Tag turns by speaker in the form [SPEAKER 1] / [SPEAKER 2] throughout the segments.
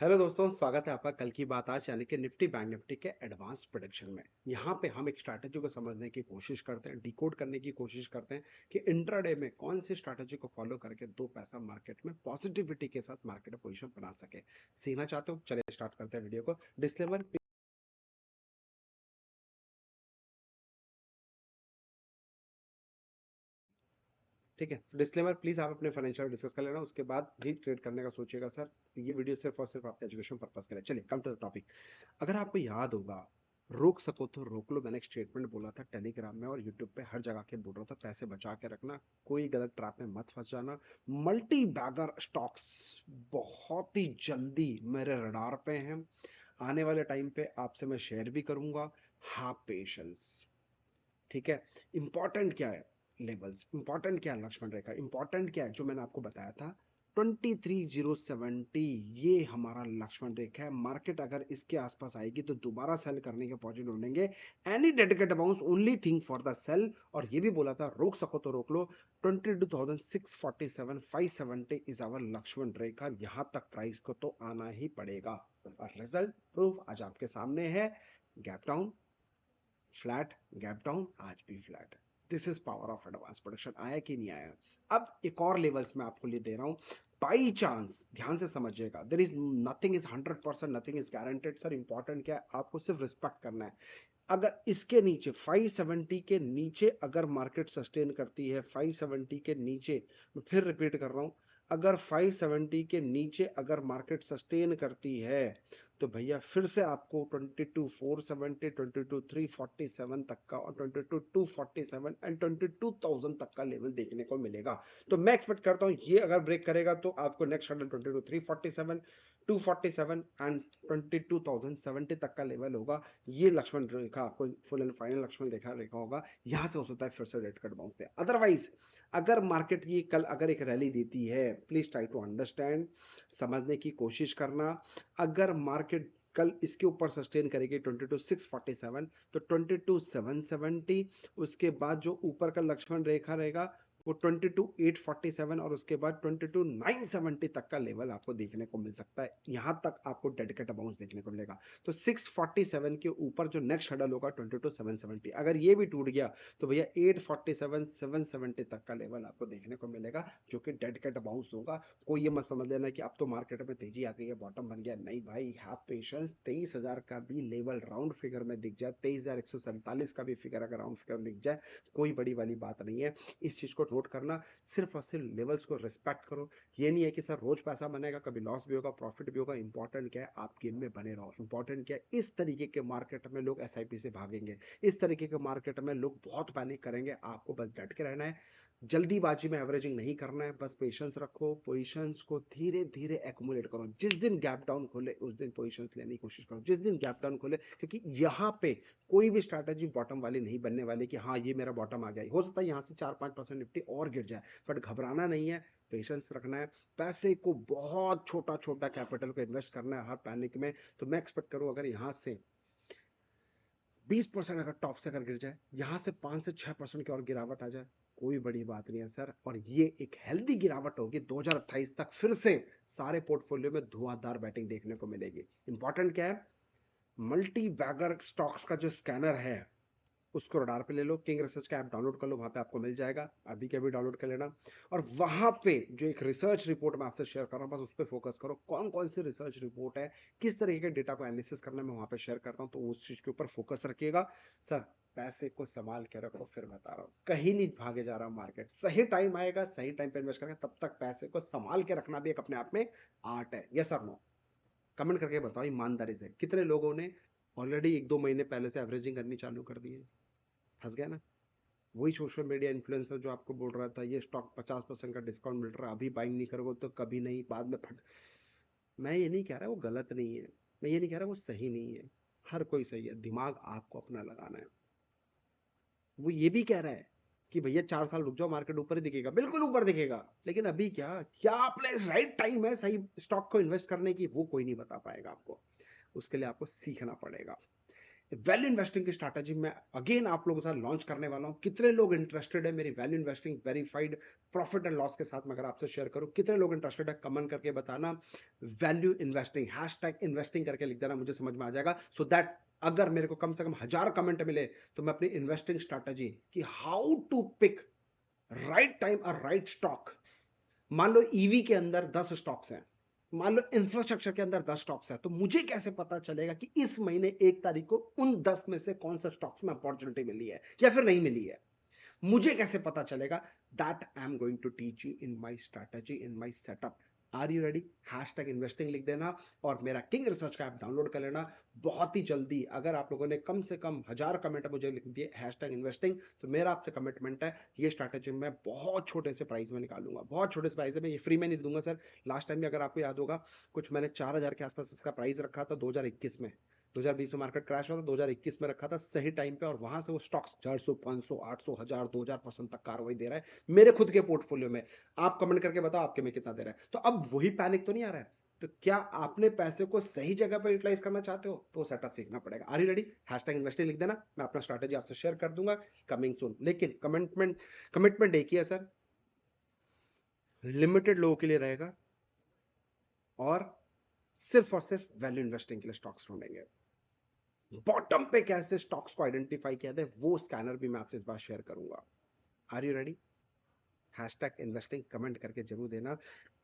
[SPEAKER 1] Hello दोस्तों, स्वागत है आपका कल की बात आज यानी कि निफ्टी बैंक निफ्टी के एडवांस प्रेडिक्शन में। यहाँ पे हम एक स्ट्रैटेजी को समझने की कोशिश करते हैं, डिकोड करने की कोशिश करते हैं कि इंट्राडे में कौन सी स्ट्रैटेजी को फॉलो करके दो पैसा मार्केट में पॉजिटिविटी के साथ मार्केट पोजीशन बना सके। सीखना चाहते हो? चलिए स्टार्ट करते हैं वीडियो को। डिस्क्लेमर। ठीक है, डिस्क्लेमर प्लीज आप अपने फाइनेंशियल डिस्कस कर लेना, उसके बाद ही ट्रेड करने का सोचिएगा सर। ये वीडियो सिर्फ और सिर्फ आपके एजुकेशन पर्पस के लिए। चलिए कम टू द टॉपिक। अगर आपको याद होगा, रोक सको तो रोक लो, मैंने एक स्टेटमेंट बोला था टेलीग्राम में और यूट्यूब पे हर जगह के बोल रहा था, पैसे बचा के रखना, कोई गलत ट्रैप में मत फंस जाना। मल्टी बैगर स्टॉक्स बहुत ही जल्दी मेरे रडार पे हैं, आने वाले टाइम पे आपसे मैं शेयर भी करूंगा। हाँ, पेशेंस। ठीक है। इंपॉर्टेंट क्या है? लेवल्स। इंपॉर्टेंट क्या है? लक्ष्मण रेखा। इंपॉर्टेंट क्या है? जो मैंने आपको बताया था 23070, ये हमारा लक्ष्मण रेखा है। मार्केट अगर इसके आसपास आएगी तो दोबारा सेल करने के पॉजिटिव ढूंढेंगे। Any dedicated amount only thing for the sale. और ये भी बोला था रोक सको तो रोक लो। 22,647 570 इज आवर लक्ष्मण रेखा। यहां तक प्राइस को तो आना ही पड़ेगा। और रिजल्ट प्रूफ आज आपके सामने है। Gap down, flat, gap down, आज भी flat. This is power of advance production. आया कि नहीं आया? अब एक और लेवल्स में आपको लिए दे रहा हूं। बाई चांस ध्यान से समझिएगा, there is nothing is 100%, nothing is guaranteed sir. Important क्या है? आपको सिर्फ रिस्पेक्ट करना है। अगर इसके नीचे 570 के नीचे अगर मार्केट सस्टेन करती है, 570 के नीचे, मैं फिर रिपीट कर रहा हूं, अगर 570 के नीचे अगर मार्केट सस्टेन करती है तो भैया फिर से आपको 22,470, 22,347 तक का और 22,247 एंड 22,000 तक का लेवल देखने को मिलेगा। तो मैं एक्सपेक्ट करता हूं ये अगर ब्रेक करेगा तो आपको नेक्स्ट 22,347, 247 एंड 22,070 तक का लेवल होगा। ये लक्ष्मण रेखा आपको फुल एंड फाइनल लक्ष्मण रेखा रेखा होगा। यहां से हो सकता है फिर से रेड कट बाउंस है। अदरवाइज अगर मार्केट ये कल अगर एक रैली देती है, प्लीज ट्राई टू अंडरस्टैंड, समझने की कोशिश करना। अगर मार्केट कल इसके ऊपर सस्टेन करेगी 22,647 तो 22,770, उसके बाद जो ऊपर का लक्ष्मण रेखा रहेगा वो 22,847 और उसके बाद 22,970 तक का लेवल आपको देखने को मिल सकता है। यहां तक आपको डेडिकेट बाउंस देखने को मिलेगा। तो 647 के ऊपर जो नेक्स्ट हडल होगा 22,770, अगर ये भी टूट गया तो भैया 847 770 तक का लेवल आपको देखने को मिलेगा, जो कि डेडिकेट बाउंस होगा। कोई ये मत समझ लेना कि अब तो मार्केट में तेजी आ गई है, बॉटम बन गया। नहीं भाई, हैव पेशेंस। 23,000 का भी लेवल राउंड फिगर में दिख जाए, 23,147 का भी फिगर अगर राउंड फिगर में दिख जाए, कोई बड़ी वाली बात नहीं है। इस चीज को नोट करना, सिर्फ और सिर्फ लेवल्स को रिस्पेक्ट करो। ये नहीं है कि सर रोज पैसा बनेगा, कभी लॉस भी होगा, प्रॉफिट भी होगा। इंपॉर्टेंट क्या है? आप गेम में बने रहो। इंपॉर्टेंट क्या है? इस तरीके के मार्केट में लोग एसआईपी से भागेंगे, इस तरीके के मार्केट में लोग बहुत पैनिक करेंगे। आपको बस डट के रहना है, जल्दीबाजी में एवरेजिंग नहीं करना है, बस पेशेंस रखो, पोजीशंस को धीरे धीरे एक्यूमुलेट करो। जिस दिन गैप डाउन खोले उस दिन पोजीशंस लेने की कोशिश करो, जिस दिन गैप डाउन खोले, क्योंकि यहाँ पे कोई भी स्ट्रैटेजी बॉटम वाली नहीं बनने वाली कि हाँ ये मेरा बॉटम आ गया। हो सकता है यहाँ से 4-5% निफ्टी और गिर जाए, बट घबराना नहीं है, पेशेंस रखना है। पैसे को बहुत छोटा छोटा कैपिटल को इन्वेस्ट करना है हर पैनिक में। तो मैं एक्सपेक्ट करूँ अगर यहाँ से 20% अगर टॉप से अगर गिर जाए, यहां से 5 से 6% की और गिरावट आ जाए, कोई बड़ी बात नहीं है सर। और ये एक हेल्दी गिरावट होगी। 2028 तक फिर से सारे पोर्टफोलियो में धुआंधार बैटिंग देखने को मिलेगी। इंपॉर्टेंट क्या है? मल्टी बैगर स्टॉक्स का जो स्कैनर है उसको रडार पे ले लो। किंग रिसर्च का ऐप डाउनलोड कर लो, वहां पे आपको मिल जाएगा, अभी के अभी डाउनलोड कर लेना। और वहां पे जो एक रिसर्च रिपोर्ट मैं आपसे शेयर कर रहा हूं, बस उस पर फोकस करो। कौन कौन सी रिसर्च रिपोर्ट है, किस तरीके के डेटा को एनालिसिस करना मैं वहां पे शेयर करता हूं, तो उस चीज के ऊपर फोकस रखिएगा। सर पैसे को संभाल के रखो, फिर बता रहा हूँ, कहीं नहीं भागे जा रहा मार्केट। सही टाइम आएगा, सही टाइम पे इन्वेस्ट करेंगे, तब तक पैसे को संभाल के रखना भी एक अपने आप में आर्ट है। यस और नो? कमेंट करके बताओ ईमानदारी से, कितने लोगों ने ऑलरेडी 1-2 महीने पहले से एवरेजिंग करनी चालू कर दी है? फंस गया ना? वही सोशल मीडिया इन्फ्लुएंसर जो आपको बोल रहा था ये स्टॉक 50% का डिस्काउंट मिल रहा है, अभी बाइंग नहीं करोगे तो कभी नहीं, बाद में फट। मैं ये नहीं कह रहा वो गलत नहीं है, मैं ये नहीं कह रहा वो सही नहीं है। हर कोई सही है, दिमाग आपको अपना लगाना है। वो ये भी कह रहा है कि भैया 4 साल रुक जाओ, मार्केट ऊपर ही दिखेगा, बिल्कुल ऊपर दिखेगा, लेकिन अभी क्या क्या आपने राइट टाइम है सही स्टॉक को इन्वेस्ट करने की, वो कोई नहीं बता पाएगा आपको। उसके लिए आपको सीखना पड़ेगा। वैल्यू इन्वेस्टिंग की स्ट्रैटेजी मैं अगेन आप लोगों के साथ लॉन्च करने वाला हूं। कितने लोग इंटरेस्टेड है मेरी value investing verified profit and loss के साथ में अगर आपसे शेयर करूं, कितने लोग इंटरेस्टेड है कमेंट करके बताना। वैल्यू इन्वेस्टिंग हैशटैग इन्वेस्टिंग करके लिख देना, मुझे समझ में आ जाएगा। सो दैट अगर मेरे को कम से कम 1000 कमेंट मिले तो मैं अपनी इन्वेस्टिंग स्ट्रैटेजी कि how to pick right time और राइट स्टॉक, मान लो ईवी के अंदर 10 स्टॉक्स हैं, मान लो इंफ्रास्ट्रक्चर के अंदर 10 स्टॉक्स है, तो मुझे कैसे पता चलेगा कि इस महीने 1 तारीख को उन 10 में से कौन सा स्टॉक्स में अपॉर्चुनिटी मिली है या फिर नहीं मिली है, मुझे कैसे पता चलेगा। That I am going to teach you in my strategy, in my setup. Are you ready? Hashtag investing लिख देना और मेरा किंग रिसर्च का ऐप डाउनलोड कर लेना बहुत ही जल्दी। अगर आप लोगों ने कम से कम 1000 कमेंट मुझे लिख दिए हैशटैग इन्वेस्टिंग, तो मेरा आपसे कमिटमेंट है ये स्ट्रैटेजी मैं बहुत छोटे से प्राइस में निकालूंगा, बहुत छोटे से प्राइस में। ये फ्री में नहीं दूंगा सर। लास्ट टाइम भी अगर आपको याद होगा कुछ मैंने 4000 के आसपास इसका प्राइस रखा था 2021 में। 2020 में मार्केट क्रैश हुआ था, 2021 में रखा था सही टाइम पे, और वहां से वो स्टॉक्स 400 500 800 1000 2000% तक कार्रवाई दे रहा है मेरे खुद के पोर्टफोलियो में। आप कमेंट करके बताओ आपके में कितना दे रहा है। तो अब वही पैनिक तो नहीं आ रहा है। तो क्या आपने पैसे को सही जगह पर यूटिलाइज करना चाहते हो तो सेटअप सीखना पड़ेगा। Are you ready? Hashtag investing लिख देना, मैं अपना स्ट्रैटेजी आपसे शेयर कर दूंगा कमिंग सून। लेकिन कमिटमेंट एक ही है सर, लिमिटेड लोगों के लिए रहेगा और सिर्फ वैल्यू इन्वेस्टिंग के लिए स्टॉक्स ढूंढेंगे। बॉटम पे कैसे स्टॉक्स को आइडेंटिफाई किया जाए वो स्कैनर भी मैं आपसे इस बार शेयर करूंगा। Are you ready? Hashtag investing comment करके जरूर देना।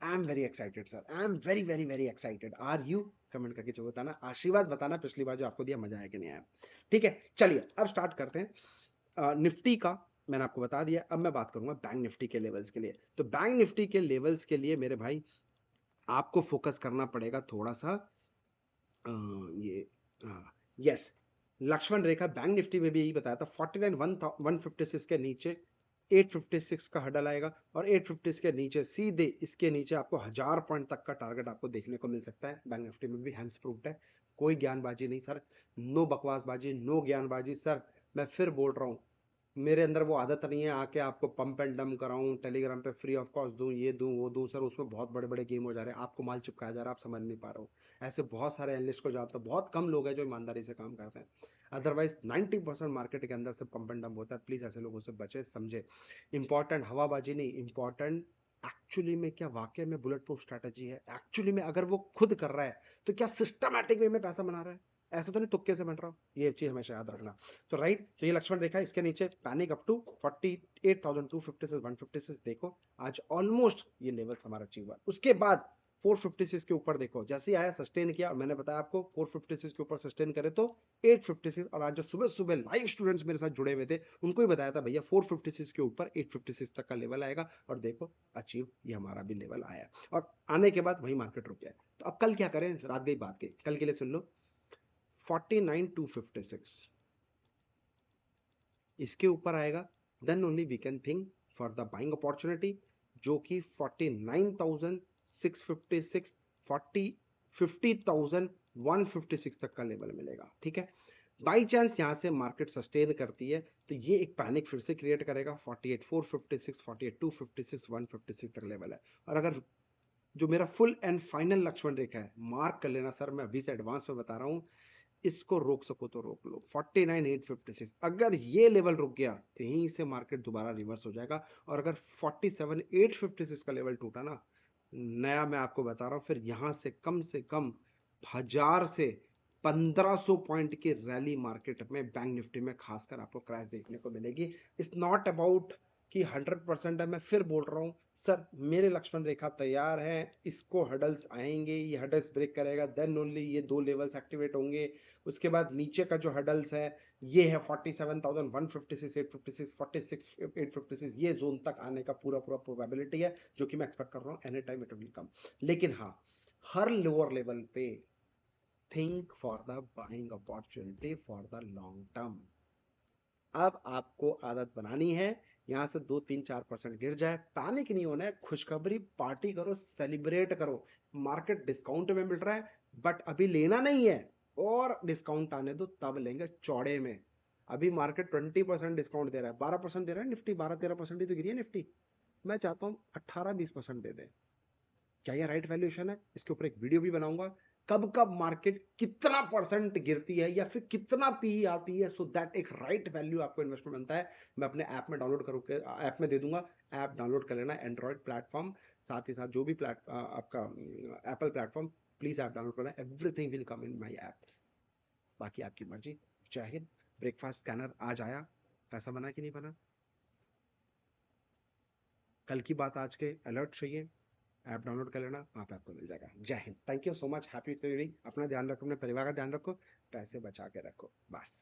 [SPEAKER 1] I am very excited sir, I am very very very excited. Are you? Comment करके जरूर बताना, आशीर्वाद बताना पिछली बार जो आपको दिया मजा आया कि नहीं आया। ठीक है, चलिए अब स्टार्ट करते हैं। निफ्टी का मैंने आपको बता दिया, अब मैं बात करूंगा बैंक निफ्टी के लेवल्स के लिए। तो बैंक निफ्टी के लेवल्स के लिए मेरे भाई आपको फोकस करना पड़ेगा थोड़ा सा। ये यस, लक्ष्मण रेखा बैंक निफ्टी में भी यही बताया था 49,156 के नीचे 856 का हडल आएगा, और 850 के नीचे सीधे इसके नीचे आपको 1000 पॉइंट तक का टारगेट आपको देखने को मिल सकता है। बैंक निफ्टी में भी हैंड्स प्रूफ्ड है, कोई ज्ञानबाजी नहीं सर, नो बकवासबाजी, नो ज्ञानबाजी सर। मैं फिर बोल रहा हूँ, मेरे अंदर वो आदत नहीं है आके आपको पंप एंड डम कराऊं, टेलीग्राम पे फ्री ऑफ कॉस्ट दूं, ये दूं वो दूं सर। उसमें बहुत बड़े बड़े गेम हो जा रहे हैं, आपको माल चिपकाया जा रहा है, आप समझ नहीं पा रहे हो। ऐसे बहुत सारे एनालिस्ट को जानता हूं, बहुत कम लोग हैं जो ईमानदारी से काम करते हैं। अदरवाइज 90% मार्केट के अंदर से पंप एंड डम होता है। प्लीज ऐसे लोगों से बचे, समझे। इंपॉर्टेंट हवाबाजी नहीं, इंपॉर्टेंट एक्चुअली में क्या वाकई में बुलेट प्रूफ स्ट्रैटेजी है। एक्चुअली में अगर वो खुद कर रहा है तो क्या सिस्टमैटिक वे में पैसा बना रहा है, ऐसा तो नहीं तुक्के से बन रहा हो। ये चीज हमेशा याद रखना। तो राइट, तो ये लक्ष्मण रेखा, इसके नीचे पैनिक अप टू 48,256 156 देखो, आज ऑलमोस्ट ये लेवल्स हमारा अचीव हुआ। उसके बाद 456 के ऊपर देखो, जैसे ही आया सस्टेन किया, और मैंने बताया आपको 456 के ऊपर सस्टेन करे तो 856। और आज जो सुबह सुबह लाइव स्टूडेंट्स मेरे साथ जुड़े हुए थे उनको ही बताया था भैया 456 के ऊपर 856 तक का लेवल आएगा, और देखो अचीव ये हमारा भी लेवल आया, और आने के बाद वही मार्केट रुक गया। तो अब कल क्या करें, रात गई बात गई, कल के लिए सुन लो। 49,256 इसके ऊपर आएगा, then only we can think for the buying opportunity, जो कि 49,656 50,156 तक का लेवल मिलेगा। ठीक है, बाई चांस यहां से मार्केट सस्टेन करती है तो ये एक पैनिक फिर से क्रिएट करेगा। 48,456 48,256 156 तक लेवल है। और अगर जो मेरा फुल एंड फाइनल लक्ष्मण रेखा है, मार्क कर लेना सर, मैं अभी से एडवांस में बता रहा हूं, इसको रोक सको तो रोक लो। 49,856 अगर ये लेवल रुक गया तो यहीं से मार्केट दोबारा रिवर्स हो जाएगा। और अगर 47,856 का लेवल टूटा ना, नया मैं आपको बता रहा हूं, फिर यहां से कम 1000 से 1500 पॉइंट की रैली मार्केट में बैंक निफ्टी में खासकर आपको क्रैश देखने को मिलेगी। इट्स नॉट अबाउट कि 100% है, मैं फिर बोल रहा हूं सर, मेरे लक्ष्मण रेखा तैयार है, इसको हडल्स आएंगे, ये हडल्स ब्रेक करेगा, देन ओनली ये दो लेवल्स एक्टिवेट होंगे। उसके बाद नीचे का जो हडल्स है ये है 47,156 856 46,856, ये जोन तक आने का पूरा पूरा प्रोबेबिलिटी है, जो कि मैं एक्सपेक्ट कर रहा हूँ any time it will come. लेकिन हाँ, हर लोअर लेवल पे think for the buying opportunity for the long term. अब आपको आदत बनानी है, यहां से 2 3 4% गिर जाए पैनिक नहीं होना है, खुशखबरी पार्टी करो, सेलिब्रेट करो। मार्केट डिस्काउंट में मिल रहा है बट अभी लेना नहीं है, और डिस्काउंट आने दो तब लेंगे चौड़े में। अभी मार्केट 20% डिस्काउंट दे रहा है, 12% दे रहा है निफ्टी, 12 13% ही तो गिरी है निफ्टी। मैं चाहता हूं 18 20% दे दे। क्या ये राइट वैल्यूएशन है? इसके ऊपर एक वीडियो भी बनाऊंगा, कब कब मार्केट कितना परसेंट गिरती है या फिर कितना पी आती है, सो दैट एक राइट वैल्यू आपको इन्वेस्टमेंट बनता है। मैं अपने ऐप में डाउनलोड करूँ, ऐप में दे दूंगा, ऐप डाउनलोड कर लेना, एंड्रॉइड प्लेटफॉर्म, साथ ही साथ जो भी आपका Apple platform, please app download करना, everything will come in my app. बाकी आपकी मर्जी। जय हिंद। ब्रेकफास्ट स्कैनर आज आया, पैसा बना कि नहीं बना, कल की बात आज के अलर्ट चाहिए, ऐप डाउनलोड कर लेना, वहाँ पे आपको मिल जाएगा। जय Hind, thank you so much, happy trading. अपना ध्यान रखो, अपने परिवार का ध्यान रखो, पैसे बचा के रखो, बस।